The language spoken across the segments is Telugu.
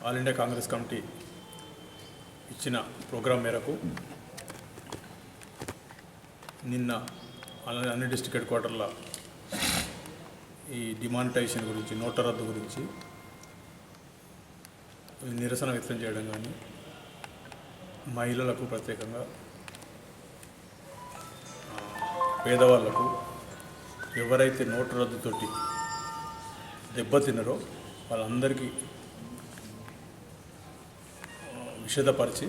ఆల్ ఇండియా కాంగ్రెస్ కమిటీ ఇచ్చిన ప్రోగ్రాం మేరకు నిన్న అన్ని డిస్ట్రిక్ట్ హెడ్ క్వార్టర్ల ఈ డిమానిటైజేషన్ గురించి, నోట్ల రద్దు గురించి నిరసన వ్యక్తం చేయడం కానీ, మహిళలకు ప్రత్యేకంగా, పేదవాళ్లకు, ఎవరైతే నోటు రద్దుతోటి దెబ్బతిన్నారో వాళ్ళందరికీ విషదపరిచి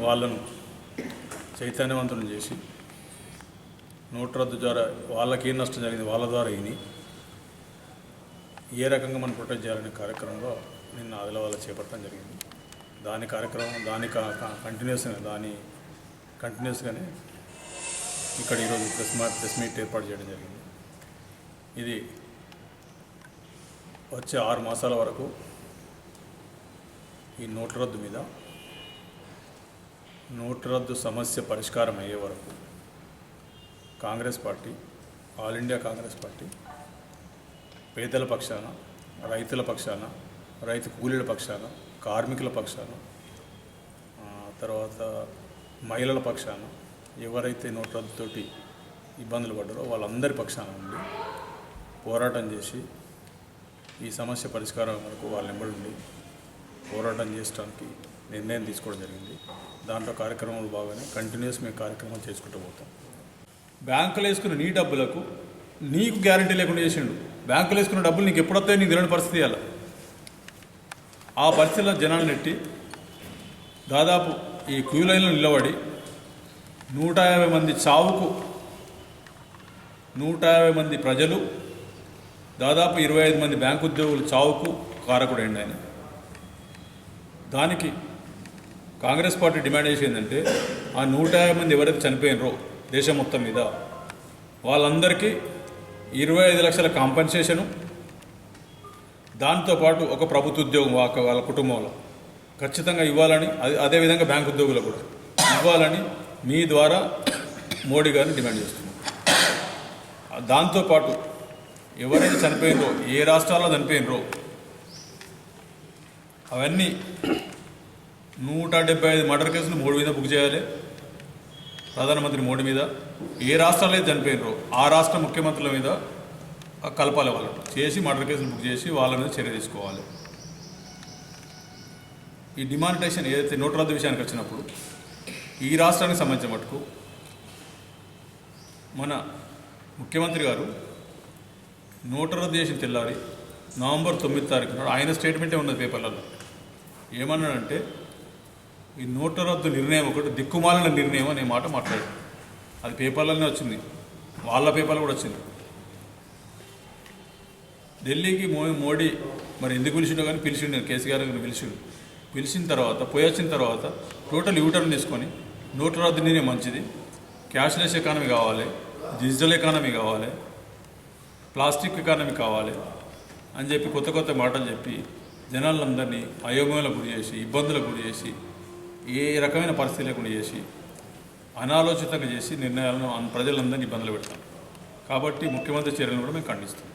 వాళ్ళను చైతన్యవంతులను చేసి, నోటు రద్దు ద్వారా వాళ్ళకి ఏం నష్టం జరిగింది వాళ్ళ ద్వారా విని ఏ రకంగా మనం ప్రొటెక్ట్ చేయాలనే కార్యక్రమంలో నిన్న ఆదిలాబాద్లో చేపట్టడం జరిగింది. దాని కార్యక్రమం కంటిన్యూస్గానే ఇక్కడ ఈరోజు ప్రెస్ మీట్ ఏర్పాటు చేయడం జరిగింది. ఇది వచ్చే 6 మాసాల వరకు ఈ నోట్ల రద్దు మీద, నోటు రద్దు సమస్య పరిష్కారం అయ్యే వరకు Congress party, all India Congress party పేదల పక్షాన, రైతుల పక్షాన, రైతు కూలీల పక్షాన, కార్మికుల పక్షాన, తర్వాత మహిళల పక్షాన, ఎవరైతే నోటు రద్దుతోటి ఇబ్బందులు పడ్డారో వాళ్ళందరి పక్షాన ఉండి పోరాటం చేసి ఈ సమస్య పరిష్కారం వరకు వాళ్ళ వెంబడి ఉండి పోరాటం చేయడానికి నిర్ణయం తీసుకోవడం జరిగింది. దాంట్లో కార్యక్రమాలు బాగానే కంటిన్యూస్ మేము కార్యక్రమాలు చేసుకుంటూ పోతాం. బ్యాంకులు వేసుకున్న నీ డబ్బులకు నీకు గ్యారంటీ లేకుండా చేసిండు. బ్యాంకులు వేసుకున్న డబ్బులు నీకు ఎప్పుడొస్తాయో నీకు తెలియని పరిస్థితి అలా. ఆ పరిస్థితిలో జనాలు నెట్టి దాదాపు ఈ క్యూ లైన్లో నిలబడి 150 మంది చావుకు 150 మంది ప్రజలు, దాదాపు 25 మంది బ్యాంకు ఉద్యోగులు చావుకు కారకుడైంది ఆయన. దానికి కాంగ్రెస్ పార్టీ డిమాండ్ చేసిందంటే ఆ 150 మంది ఎవరైతే చనిపోయినరో దేశం మొత్తం మీద వాళ్ళందరికీ 25 లక్షల కాంపెన్సేషను, దాంతోపాటు ఒక ప్రభుత్వ ఉద్యోగం వాళ్ళ కుటుంబంలో ఖచ్చితంగా ఇవ్వాలని, అదేవిధంగా బ్యాంకు ఉద్యోగులు కూడా ఇవ్వాలని మీ ద్వారా మోడీ గారిని డిమాండ్ చేస్తున్నాం. దాంతోపాటు ఎవరైతే చనిపోయినరో, ఏ రాష్ట్రాల్లో చనిపోయినరో అవన్నీ 175 మర్డర్ కేసులు మోడీ మీద బుక్ చేయాలి, ప్రధానమంత్రి మోడీ మీద. ఏ రాష్ట్రాలు అయితే చనిపోయినరో ఆ రాష్ట్ర ముఖ్యమంత్రుల మీద కలపాలి, వాళ్ళకు చేసి మర్డర్ కేసులు బుక్ చేసి వాళ్ళ మీద చర్య తీసుకోవాలి. ఈ డిమానిటైజేషన్ ఏదైతే నోటు రద్దు విషయానికి వచ్చినప్పుడు ఈ రాష్ట్రానికి సంబంధించిన మటుకు మన ముఖ్యమంత్రి గారు నోటు రద్దు చేసిన తెల్లారి నవంబర్ 9 తారీఖు నాడు ఆయన స్టేట్మెంటే ఉన్నది పేపర్లలో. ఏమన్నాడంటే ఈ నోటు రద్దు నిర్ణయం ఒకటి దిక్కుమాలిన నిర్ణయం అనే మాట మాట్లాడాడు. అది పేపర్లనే వచ్చింది, వాళ్ళ పేపర్లు కూడా వచ్చింది. ఢిల్లీకి మోడీ మరి ఎందుకు పిలిచిండో కానీ పిలిచిండు, కేసీఆర్ గారిని పిలిచిన తర్వాత వచ్చిన తర్వాత టోటల్ యూటర్న్ తీసుకొని నోట్ల రద్దు నిర్ణయం మంచిది, క్యాష్లెస్ ఎకానమీ కావాలి, డిజిటల్ ఎకానమీ కావాలి, ప్లాస్టిక్ ఎకానమీ కావాలి అని చెప్పి కొత్త మాటలు చెప్పి జనాలందరినీ అయోమయంలో గురి చేసి, ఇబ్బందులకు గురి చేసి, ఏ రకమైన పరిస్థితి లేకుండా చేసి, అనాలోచితంగా చేసి నిర్ణయాలను ప్రజలందరినీ ఇబ్బందులు పెడతాం. కాబట్టి ముఖ్యమంత్రి చర్యలను కూడా మేము ఖండిస్తాం.